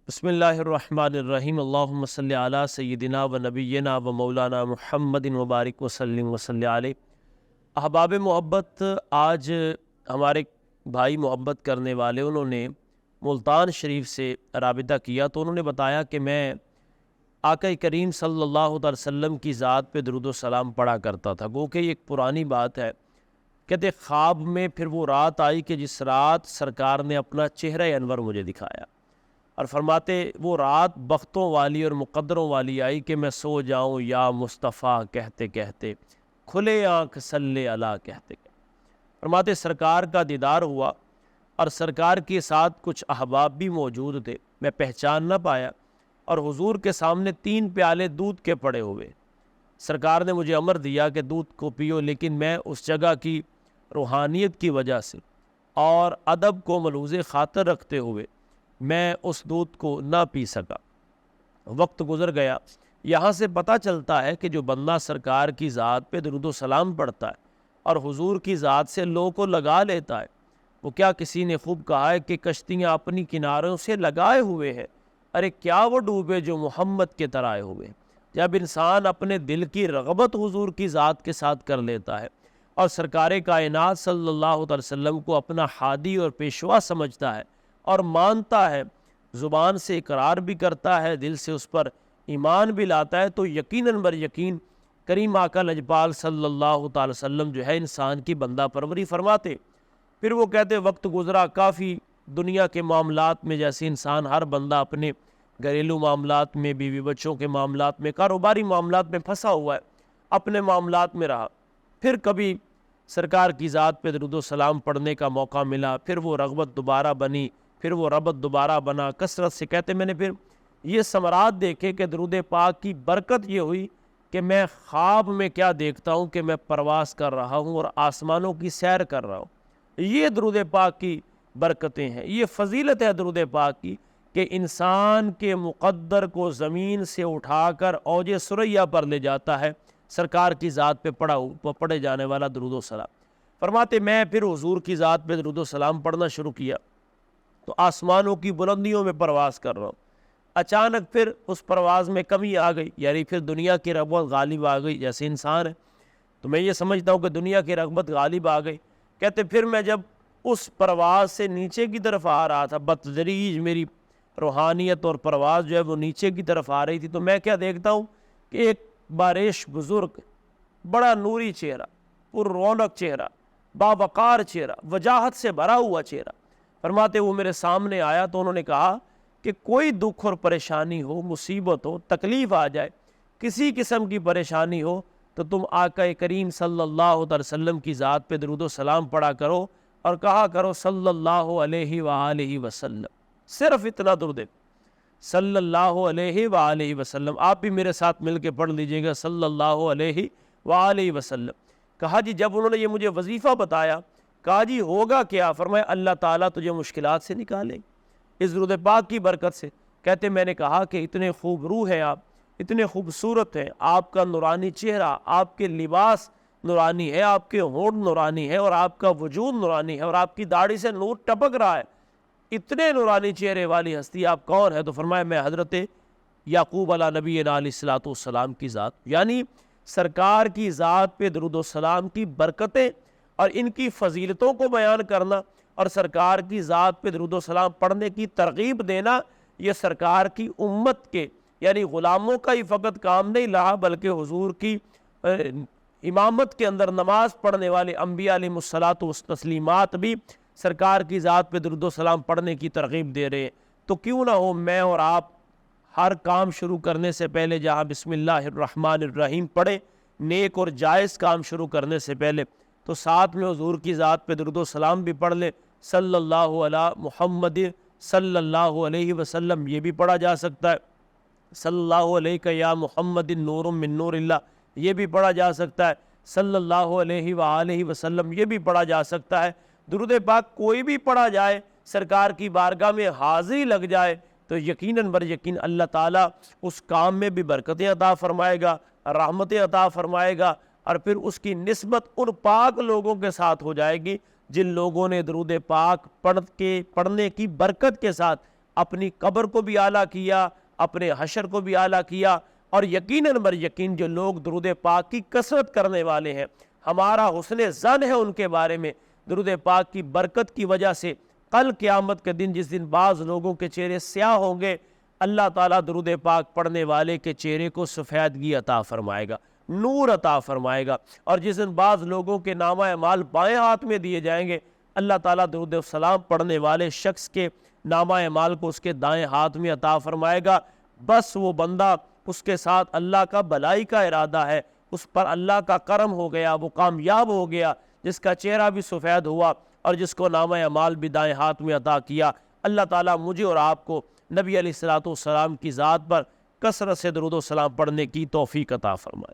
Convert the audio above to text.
بسم اللہ الرحمن الرحیم اللہم صلی علی سیدنا و نبینا و مولانا محمد وبارک وسلم وصلی علیہ۔ احباب محبت، آج ہمارے بھائی محبت کرنے والے انہوں نے ملتان شریف سے رابطہ کیا تو انہوں نے بتایا کہ میں آقا کریم صلی اللہ علیہ وسلم کی ذات پہ درود و سلام پڑھا کرتا تھا، گو کہ یہ ایک پرانی بات ہے۔ کہتے خواب میں پھر وہ رات آئی کہ جس رات سرکار نے اپنا چہرہ انور مجھے دکھایا، اور فرماتے وہ رات بختوں والی اور مقدروں والی آئی کہ میں سو جاؤں یا مصطفیٰ کہتے کہتے، کھلے آنکھ صلی اللہ کہتے کہتے۔ فرماتے سرکار کا دیدار ہوا اور سرکار کے ساتھ کچھ احباب بھی موجود تھے، میں پہچان نہ پایا، اور حضور کے سامنے 3 پیالے دودھ کے پڑے ہوئے۔ سرکار نے مجھے امر دیا کہ دودھ کو پیو، لیکن میں اس جگہ کی روحانیت کی وجہ سے اور ادب کو ملحوظ خاطر رکھتے ہوئے میں اس دودھ کو نہ پی سکا۔ وقت گزر گیا۔ یہاں سے پتہ چلتا ہے کہ جو بندہ سرکار کی ذات پہ درود و سلام پڑھتا ہے اور حضور کی ذات سے لو کو لگا لیتا ہے، وہ کیا کسی نے خوب کہا ہے کہ کشتیاں اپنی کناروں سے لگائے ہوئے ہیں، ارے کیا وہ ڈوبے جو محمد کے ترائے ہوئے۔ جب انسان اپنے دل کی رغبت حضور کی ذات کے ساتھ کر لیتا ہے اور سرکار کائنات صلی اللہ علیہ وسلم کو اپنا ہادی اور پیشوا سمجھتا ہے اور مانتا ہے، زبان سے اقرار بھی کرتا ہے، دل سے اس پر ایمان بھی لاتا ہے، تو یقیناً بر یقین کریم آقا لجپال صلی اللہ تعالی وسلم جو ہے انسان کی بندہ پروری فرماتے۔ پھر وہ کہتے وقت گزرا، کافی دنیا کے معاملات میں جیسے انسان ہر بندہ اپنے گھریلو معاملات میں، بیوی بچوں کے معاملات میں، کاروباری معاملات میں پھنسا ہوا ہے، اپنے معاملات میں رہا۔ پھر کبھی سرکار کی ذات پہ درود و سلام پڑھنے کا موقع ملا، پھر وہ رغبت دوبارہ بنی، پھر وہ ربط دوبارہ بنا کثرت سے۔ کہتے میں نے پھر یہ ثمرات دیکھے کہ درود پاک کی برکت یہ ہوئی کہ میں خواب میں کیا دیکھتا ہوں کہ میں پرواز کر رہا ہوں اور آسمانوں کی سیر کر رہا ہوں۔ یہ درود پاک کی برکتیں ہیں، یہ فضیلت ہے درود پاک کی کہ انسان کے مقدر کو زمین سے اٹھا کر اوج ثریا پر لے جاتا ہے سرکار کی ذات پہ پڑھے جانے والا درود و سلام۔ فرماتے میں پھر حضور کی ذات پہ درود و سلام پڑھنا شروع کیا تو آسمانوں کی بلندیوں میں پرواز کر رہا ہوں۔ اچانک پھر اس پرواز میں کمی آ گئی، یعنی پھر دنیا کی رغبت غالب آ گئی، جیسے انسان ہے تو میں یہ سمجھتا ہوں کہ دنیا کی رغبت غالب آ گئی۔ کہتے پھر میں جب اس پرواز سے نیچے کی طرف آ رہا تھا، بتدریج میری روحانیت اور پرواز جو ہے وہ نیچے کی طرف آ رہی تھی، تو میں کیا دیکھتا ہوں کہ ایک باریش بزرگ، بڑا نوری چہرہ، پر رونق چہرہ، باوقار چہرہ، وجاہت سے بھرا ہوا چہرہ۔ فرماتے وہ میرے سامنے آیا تو انہوں نے کہا کہ کوئی دکھ اور پریشانی ہو، مصیبت ہو، تکلیف آ جائے، کسی قسم کی پریشانی ہو تو تم آقا کریم صلی اللہ علیہ وسلم کی ذات پہ درود و سلام پڑھا کرو اور کہا کرو صلی اللہ علیہ وآلہ وسلم۔ صرف اتنا درود، صلی اللہ علیہ وآلہ وسلم۔ آپ بھی میرے ساتھ مل کے پڑھ لیجئے گا صلی اللہ علیہ وآلہ وسلم۔ کہا جی جب انہوں نے یہ مجھے وظیفہ بتایا، کہا جی ہوگا کیا؟ فرمایا اللہ تعالیٰ تجھے مشکلات سے نکالے اس درود پاک کی برکت سے۔ کہتے میں نے کہا کہ اتنے خوب روح ہیں آپ، اتنے خوبصورت ہیں، آپ کا نورانی چہرہ، آپ کے لباس نورانی ہے، آپ کے ہونٹ نورانی ہے، اور آپ کا وجود نورانی ہے، اور آپ کی داڑھی سے نور ٹپک رہا ہے، اتنے نورانی چہرے والی ہستی آپ کون ہے؟ تو فرمایا میں حضرت یعقوب علیہ نبینا علیہ السلام کی ذات، یعنی سرکار کی ذات پہ درود و سلام کی برکتیں اور ان کی فضیلتوں کو بیان کرنا اور سرکار کی ذات پہ درود و سلام پڑھنے کی ترغیب دینا، یہ سرکار کی امت کے یعنی غلاموں کا ہی فقط کام نہیں رہا، بلکہ حضور کی امامت کے اندر نماز پڑھنے والے انبیاء علیہ الصلوۃ والتسلیمات بھی سرکار کی ذات پہ درود و سلام پڑھنے کی ترغیب دے رہے ہیں۔ تو کیوں نہ ہو میں اور آپ ہر کام شروع کرنے سے پہلے جہاں بسم اللہ الرحمن الرحیم پڑھیں، نیک اور جائز کام شروع کرنے سے پہلے، تو ساتھ میں حضور کی ذات پہ درود و سلام بھی پڑھ لے، صلی اللہ علی محمد صلی اللہ علیہ وسلم، یہ بھی پڑھا جا سکتا ہے، صلی اللہ علیہ یا محمد نور من نور اللہ، یہ بھی پڑھا جا سکتا ہے، صلی اللہ علیہ وآلہ وسلم، یہ بھی پڑھا جا سکتا ہے۔ درود پاک کوئی بھی پڑھا جائے، سرکار کی بارگاہ میں حاضری لگ جائے تو یقیناً بر یقین اللہ تعالیٰ اس کام میں بھی برکتیں عطا فرمائے گا، رحمتیں عطا فرمائے گا، اور پھر اس کی نسبت ان پاک لوگوں کے ساتھ ہو جائے گی جن لوگوں نے درود پاک پڑھنے کی برکت کے ساتھ اپنی قبر کو بھی اعلیٰ کیا، اپنے حشر کو بھی اعلیٰ کیا، اور یقیناً بر یقین جو لوگ درود پاک کی کثرت کرنے والے ہیں، ہمارا حسن ظن ہے ان کے بارے میں، درود پاک کی برکت کی وجہ سے کل قیامت کے دن جس دن بعض لوگوں کے چہرے سیاہ ہوں گے، اللہ تعالیٰ درود پاک پڑھنے والے کے چہرے کو سفیدگی عطا فرمائے گا، نور عطا فرمائے گا۔ اور جس دن بعض لوگوں کے نامہ اعمال بائیں ہاتھ میں دیے جائیں گے، اللہ تعالیٰ درود السلام پڑھنے والے شخص کے نامہ اعمال کو اس کے دائیں ہاتھ میں عطا فرمائے گا۔ بس وہ بندہ، اس کے ساتھ اللہ کا بھلائی کا ارادہ ہے، اس پر اللہ کا کرم ہو گیا، وہ کامیاب ہو گیا، جس کا چہرہ بھی سفید ہوا اور جس کو نامہ اعمال بھی دائیں ہاتھ میں عطا کیا۔ اللہ تعالیٰ مجھے اور آپ کو نبی علیہ الصلوۃ والسلام کی ذات پر کثرت سے درود و سلام پڑھنے کی توفیق عطا فرمائے۔